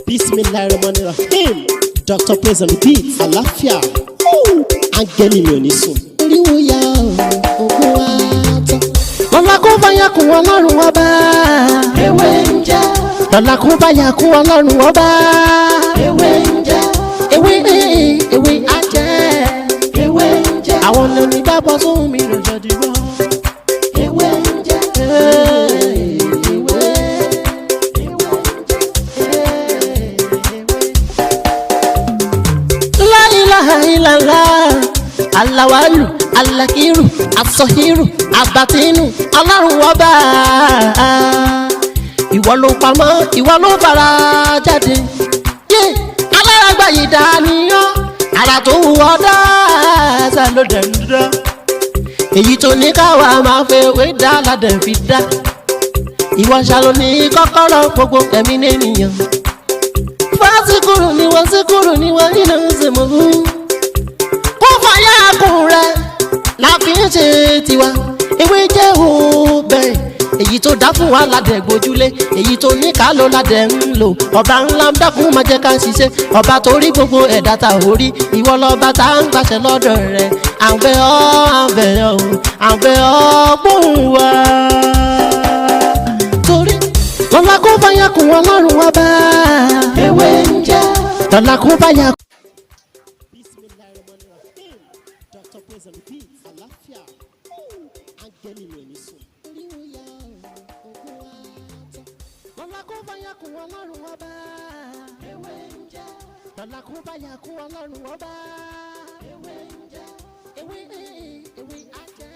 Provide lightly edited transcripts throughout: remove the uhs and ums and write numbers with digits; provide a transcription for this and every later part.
Bismillahirrahmanirrahim. Dr. Praise on the beat. Àlàáfíà. Áńgẹ́lì mi ò ní sùn. Oríwo ya ogun wa tán. Lọ́la kó bá yà kún Ọlọ́run ọba. Ewé ń jẹ́. Lọ́la kó bá yà kún Ọlọ́run ọba. Ewé ń jẹ́. Ewé á jẹ́. Ewé ń jẹ́. Àwọn ọ̀nà ìgbàgbọ́ sóhun mi lọ́jọ́ dìbò. Ewé ń jẹ́. Alawalu, alakiru, asohiru, abatinu, Ọlọ́run ọba. Ìwọ ló pamọ́, ìwọ ló fara jáde. Aláràgbà yìí dàníyàn, ara tó wù ọ́ dáadáa ló dẹ̀ ń dá. Èyí tó ní káwa máa fẹ́ wé dá ládẹ̀ fi dá. Ìwọ ṣàlò ní kọ́kọ́rọ́ gbogbo ẹ̀mí nìyẹn. Fásíkúrò ni wọ́n síkúrò ni wọ́n nínú ìsìnkú. Fàyà kùn rẹ̀ la fi ń ṣe tiwa. Ewé jẹ́ òbẹ̀ èyí tó dá fún wa ládẹ̀ gbójúlé, èyí tó ní ká ló ládẹ̀ ń lò. Ọba ńlá ń dákun máa jẹ́ ká ṣiṣẹ́, ọba tó rí gbogbo ẹ̀dá ta ò rí. Ìwọ lọ́ba tá ń gbàṣẹ lọ́dọ̀ rẹ̀. À ń bẹ̀ ọ́, à ń bẹ̀ ọ́, à ń bẹ̀ ọ́ gbóhùn wa. Torí lọ́la kó bá yà kún Ọlọ́run ọba. Ewé ń jẹ́. Lọ́la kó bá yà kún. Àlàáfíà. Áńgẹ́lì mi ò ní sùn. Oríwo ya ogun wa tán. Lọ́la kó bá yà kún Ọlọ́run ọba. Ewé ń jẹ́. Lọ́la kó bá yà kún Ọlọ́run ọba. Ewé ń jẹ́. Ewé á jẹ́.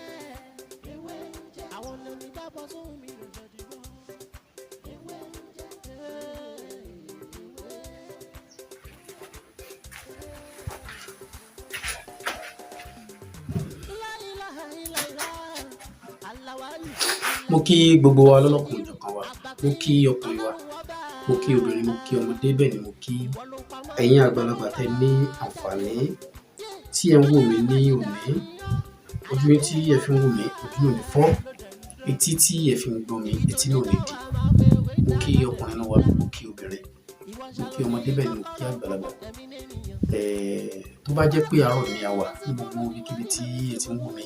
Ewé ń jẹ́. Àwọn ọ̀nà ìgbàgbọ́ sóhun mi lọ́jọ́ dìbò. Ewé ń jẹ́. Mo kí gbogbo wa lọ́lọ́kùn ìjọ̀kan wa, mo kí ọkùnrin wa, mo kí obìnrin, mo kí ọmọdé, bẹ́ẹ̀ ni mo kí ẹ̀yin àgbàlagbà tẹ́ ní àǹfààní tí ẹ ń wò mí ní òní. Ojú mi tí ẹ fi ń wò mí, ojú mi ò ní fọ́. Etí tí ẹ fi ń gbọ́ mi, etí náà ò ní di. Mo kí ọkùnrin náà wá, mo kí obìnrin, mo kí ọmọdé, bẹ́ẹ̀ ni mo kí àgbàlagbà. Tó bá jẹ́ pé àárọ̀ ni a wà ní gbogbo ibikíbi tí ẹ ti ń wò mí,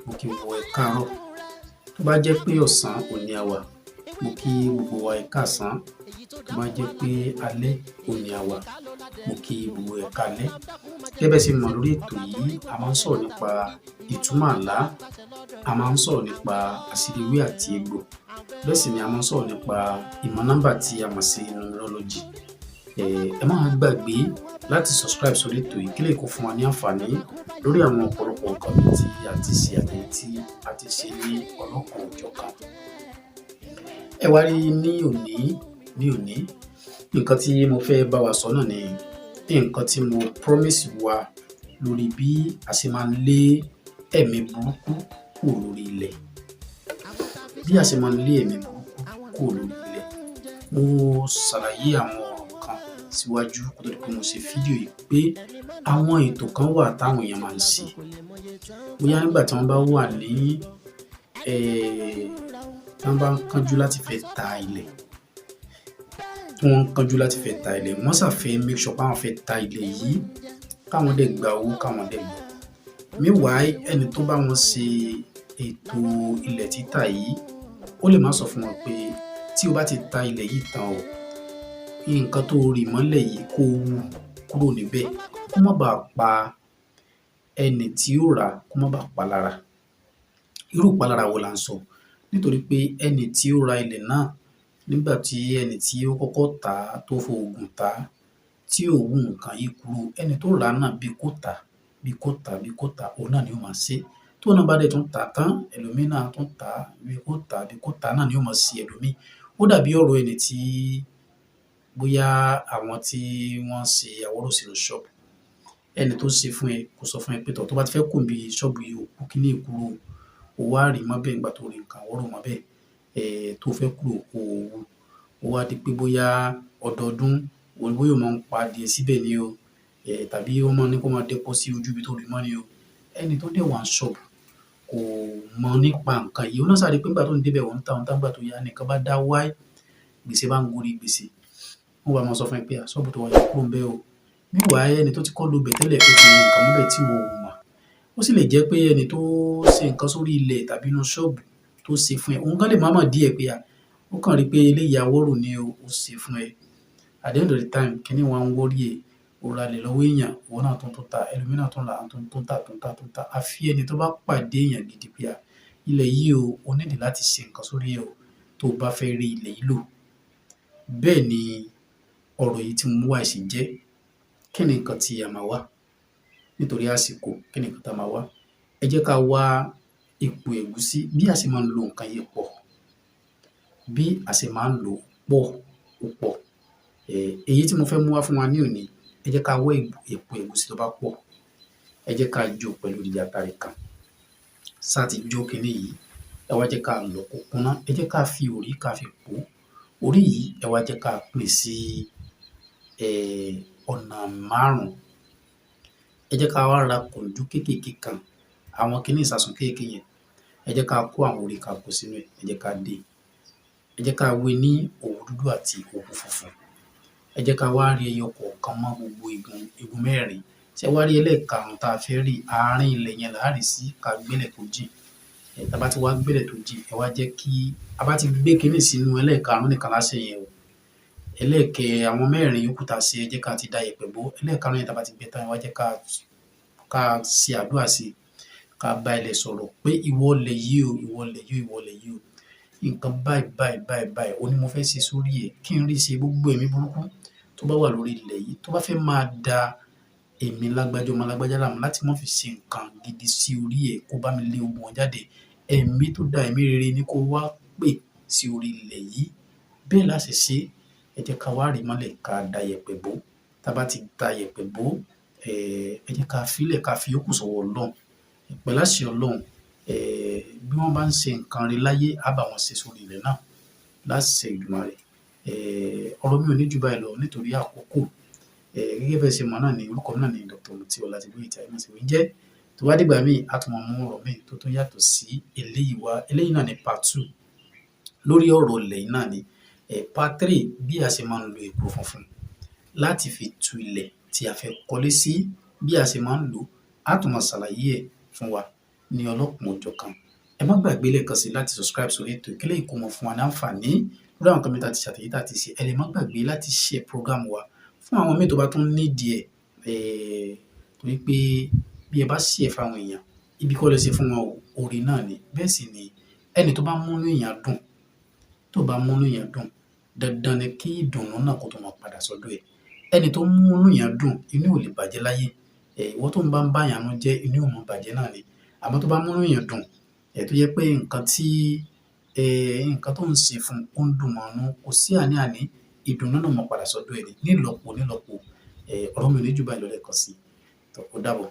mo kí gbogbo ẹ káàárọ̀. Tó bá jẹ́ pé ọ̀sán òní àwà, mo kí gbogbo wa ẹ káàsán. Tó bá jẹ́ pé alẹ́ òní àwà, mo kí gbogbo ẹ káalẹ́. Gẹ́gẹ́ bẹ́ẹ̀ sì mọ̀ lórí ètò yìí, a máa ń sọ̀rọ̀ nípa ìtumọ̀ àlá, a máa ń sọ̀rọ̀ nípa àṣírí ewé àti egbò. Bẹ́ẹ̀ sì ni a máa ń sọ̀rọ̀ nípa ìmọ̀ nọ́mbà tí a mọ̀ sí numerology. Ẹ má gbàgbé láti subscribe sórí ètò yìí kí lè kó fún wa ní àǹfààní lórí àwọn ọ̀pọ̀lọpọ̀ nǹkan tí a ti ṣe àti tí a ti ṣe ní ọlọ́kan òjọ̀kan. Ẹ wá rí ní òní nǹkan tí mo fẹ́ bá wa sọ náà ni nǹkan tí mo promise wa lórí bí a ṣe máa ń lé ẹ̀mí burúkú kúrò lórí ilẹ̀. Bí a ṣe máa ń lé ẹ̀mí burúkú kúrò lórí ilẹ̀. Mo ṣàlàyé àwọn síwájú kó tó di pé mo ṣe fídíò yìí pé àwọn ètò kan wà táwọn èèyàn máa ń ṣe. Bóyá nígbà tí wọ́n bá wà ní tí wọ́n bá ń kánjú láti fẹ́ ta ilẹ̀, wọ́n ṣàfẹ́ make sure pé àwọn fẹ́ ta ilẹ̀ yìí káwọn dẹ̀ gba owó káwọn dẹ̀ lọ. Meanwhile ẹni tó bá wọn ṣe ètò ilẹ̀ títà yìí ó lè má sọ fún wọn pé tí o bá ti ta ilẹ̀ yìí tán o, nǹkan tó rì mọ́lẹ̀ yìí kó wú kúrò níbẹ̀ kó má bàa pa ẹni tí ó rà, kó má bàa pa lára. Irú ìpalára wo là ń sọ? Nítorí pé ẹni tí ó ra ilẹ̀ náà nígbà tí ẹni tí ó kọ́kọ́ tà á tó fòògùn tà á tí ò wú nǹkan yìí kúrò, ẹni tó rà á náà bí kò tà òun náà ni ó máa ṣe. Tó náà bá dẹ̀ tún tà tán, ẹlòmíì náà tún tà bí kò tà náà ni ó máa ṣe ẹlòmíì. Ó dàbí ọ̀rọ̀ ẹni tí bóyá àwọn tí wọ́n ṣe àwòrò sínú ṣọ́ọ̀bù, ẹni tó ṣe fún ẹ kò sọ fún ẹ pé tó bá ti fẹ́ kùn bí ṣọ́ọ̀bù yìí òkú kíní ìkúrò ó wá rí mọ́ bẹ́ẹ̀ nígbà tó rí nǹkan àwòrò mọ́ bẹ́ẹ̀ tó fẹ́ kúrò ó wá di pé bóyá ọdọọdún bóyá ó máa ń pa adìẹ síbẹ̀ ni o tàbí wọ́n máa ní kó máa dẹ́pọ̀ sí ojú ibi tó rí mọ́ ni o. Ẹni tó dẹ̀ wà ń ṣọ́ọ̀bù kò mọ̀ nípa nǹkan yìí. Ó náà sáré pé nígbà tó ń débẹ̀ wọ́n ń ta gbà tó yá nìkan bá dá wáì gbèsè bá ń gorí gbèsè. wọ́n wá máa sọ fún ẹ pé ṣọ́ọ̀bù tó wà yẹn kúrò ńbẹ̀ o. Meanwhile ẹni tó ti kọ́ lo bẹ̀ tẹ́lẹ̀ ó ti ní nǹkan níbẹ̀ tí o ò mọ̀. Ó sì lè jẹ́ pé ẹni tó ṣe nǹkan sórí ilẹ̀ tàbí inú ṣọ́ọ̀bù tó ṣe fún ẹ, òun gan lè má mọ̀ díẹ̀ pé ó kàn rí pé eléyìí awọ́rò ni ó ṣe fún ẹ. At the end of the time kíní wa ń wọ́rí ẹ̀, ó ralẹ̀ lọ́wọ́ èèyàn, ìwọ náà tún ta, ẹlòmíràn tún rà tún ta. Àfi ẹni tó bá pàdé èèyàn gidi pé ilẹ̀ yìí o need láti ṣe nǹkan sórí ẹ̀ o tó bá fẹ́ rí ilẹ̀ yìí lò. Bẹ́ẹ̀ ni ọ̀rọ̀ yìí tí mo mú wá sì jẹ́. Kí ni nǹkan tí a máa wá? Nítorí àsìkò, kí ni nǹkan tí a máa wá? Ẹ jẹ́ ká wá epo ẹ̀gúsí, bí a ṣe máa ń lo nǹkan yìí pọ̀. Bí a ṣe máa ń lò pọ̀. Èyí tí mo fẹ́ mú wá fún wa ní òní, ẹ jẹ́ ká wá epo ẹ̀gúsí tó bá pọ̀. Ẹ jẹ́ ká jó pẹ̀lú odidi àtàrí kan. Ṣá ti jó kíní yìí, ẹ wá jẹ́ ká lọ̀ kó kúnná. Ẹ jẹ́ ká fi òrí ká fi pò. Orí yìí ẹ wá jẹ́ ká pín sí ọ̀nà 5. Ẹ jẹ́ ká wá ra kùndú kéékèèké kan, àwọn kíní ìsasùn kéékèèké yẹn. Ẹ jẹ́ ká kó àwọn orí ká kó sínú ẹ̀, ẹ jẹ́ ká dè. Ẹ jẹ́ ká wé ní òwú dúdú àti òwú funfun. Ẹ jẹ́ ká wá rí ẹyọ kọ̀ọ̀kan mọ́ gbogbo igun mẹ́rin. Ṣé wá rí ẹlẹ́ẹ̀karùn-ún tá a fẹ́ rí àárín ilẹ̀ yẹn là á rì sí, ká gbélẹ̀ tó jìn. Tá bá ti wá gbélẹ̀ tó jìn, ẹ wá jẹ́ kí a bá ti gbé kíní sínú ẹlẹ́ẹ̀karùn-ún nìkan láṣẹ yẹn o. Àwọn mẹ́rin yòókù tá a ṣe, ẹ jẹ́ ká ti da yẹ̀pẹ̀ bò. Ẹlẹ́ẹ̀karùn-ún yẹn tá bá ti gbé tán, ẹ wá jẹ́ ká ṣe àdúrà sí i, ká bá ilẹ̀ sọ̀rọ̀ pé ìwọ ilẹ̀ yìí o, ìwọ ilẹ̀ yìí o, ìwọ ilẹ̀ yìí o. Nǹkan báyìí o ní mo fẹ́ ṣe sórí ẹ̀, kí n rí ṣe gbogbo ẹ̀mí burúkú tó bá wà lórí ilẹ̀ yìí, tó bá fẹ́ máa da èmi lágbájá ọmọ lágbájá láàmú láti má fi ṣe nǹkan gidi sí orí ẹ̀, kó bá mi lé ogun wọn jáde. Ẹ̀mí tó da ẹ̀mí rere ni kó wá pè sí orí ilẹ̀ yìí. Bẹ́ẹ̀ la ṣe ṣe. Ẹ jẹ́ ká wá rì mọ́lẹ̀, ká da yẹ̀pẹ̀ bò. Tá bá ti da yẹ̀pẹ̀ bò, ẹ jẹ́ ká filẹ̀, ká fi yòókù sọ́wọ́ Ọlọ́run. Pẹ̀lú àṣẹ Ọlọ́run, bí wọ́n bá ń ṣe nǹkan rí láyé, á bá wọn ṣe sórí ilẹ̀ náà láṣẹ Èdùmàrè. Ọ̀rọ̀ mi ò ní jù báyìí lọ nítorí àkókò. Gẹ́gẹ́ bẹ́ẹ̀ ṣe mọ̀ náà ni orúkọ mi náà ni Dr. Mutiu Olatiboye tí ayé mọ̀ sí mi jẹ́. Tó bá dìgbà míì, a tún máa mú ọ̀rọ̀ míì tó tún yàtọ̀ sí eléyìí wá. Eléyìí náà ni part 2 lórí ọ̀rọ̀ ilẹ̀ yìí náà ni. Part 3 bí a ṣe máa ń lo epo funfun láti fi tu ilẹ̀ tí a fẹ́ kọ́lé sí, bí a ṣe máa ń lò, a tún máa ṣàlàyé ẹ̀ fún wa ní ọlọ́kan òjọ̀kan. Ẹ má gbàgbé lẹ́ẹ̀kan sí láti subscribe sórí ètò ìkélé ìkómọ fún wa ní àǹfààní lórí àwọn kan mi tá ti ṣàtẹ̀yí tá ti ṣe. Ẹ lè má gbàgbé láti share program wa fún àwọn míì tó bá tún nídìí ẹ̀, torí pé bí ẹ bá share fáwọn èèyàn, ibi kọ́ lẹ ṣe fún wọn oore náà ni. Bẹ́ẹ̀ sì ni ẹni tó bá múnú èèyàn dùn, dandan ni kí ìdùnnú náà kó tó máa padà sọ́dọ̀ ẹ̀. Ẹni tó múnú èèyàn dùn, inú ò lè bàjẹ́ láyé. Ìwọ tó ń bá ń bá èèyàn nú jẹ́, inú ò mọ bàjẹ́ náà ni. Àmọ́ tó bá múnú èèyàn dùn, tó jẹ́ pé nǹkan tó ń ṣe fún ó ń dùn mọ́ ọ́nú, kò sí àní-àní, ìdùnnú náà máa padà sọ́dọ̀ ẹ̀ ní nílọ́po. Ọ̀rọ̀ mi ò ní jù báyìí lọ lẹ́ẹ̀kan sí. Ó dàbọ̀.